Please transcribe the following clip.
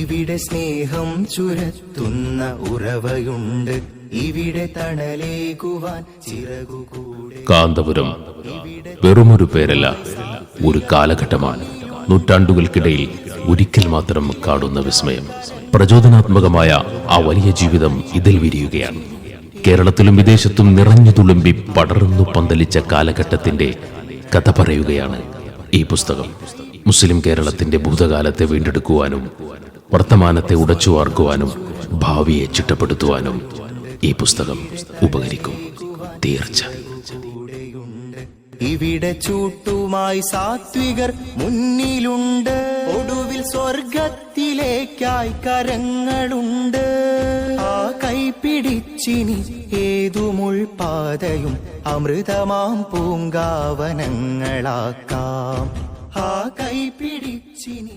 ഇവിടെ സ്നേഹം ചുരത്തുന്ന ഉറവയുണ്ട്, ഇവിടെ തണലേകുവാൻ ചിറകുകൂടെ. കാന്തപുരം വെറുമൊരു പേരല്ല, ഒരു കാലഘട്ടമാണ്. നൂറ്റാണ്ടുകൾക്കിടയിൽ ഒരിക്കൽ മാത്രം കാണുന്ന വിസ്മയം. പ്രചോദനാത്മകമായ ആ വലിയ ജീവിതം ഇതിൽ വിരിയുകയാണ്. കേരളത്തിലും വിദേശത്തും നിറഞ്ഞു തുളുമ്പി പടർന്നു പന്തലിച്ച കാലഘട്ടത്തിന്റെ കഥ പറയുകയാണ് ഈ പുസ്തകം. മുസ്ലിം കേരളത്തിന്റെ ഭൂതകാലത്തെ വീണ്ടെടുക്കുവാനും വർത്തമാനത്തെ ഉടച്ചുവാർക്കുവാനും ഭാവിയെ ചിട്ടപ്പെടുത്തുവാനും ഈ പുസ്തകം ഉപകരിക്കും, തീർച്ച. ഇവിടെ ചൂട്ടുമായി സാത്വികർ മുന്നിലുണ്ട്, ഒടുവിൽ സ്വർഗത്തിലേക്കായി കരങ്ങളുണ്ട്. ആ കൈപിടിച്ചിനി ഏതു മുൾപാതയും അമൃതമാം പൂങ്കാവനങ്ങളാക്കാം. ആ കൈപിടിച്ചിനി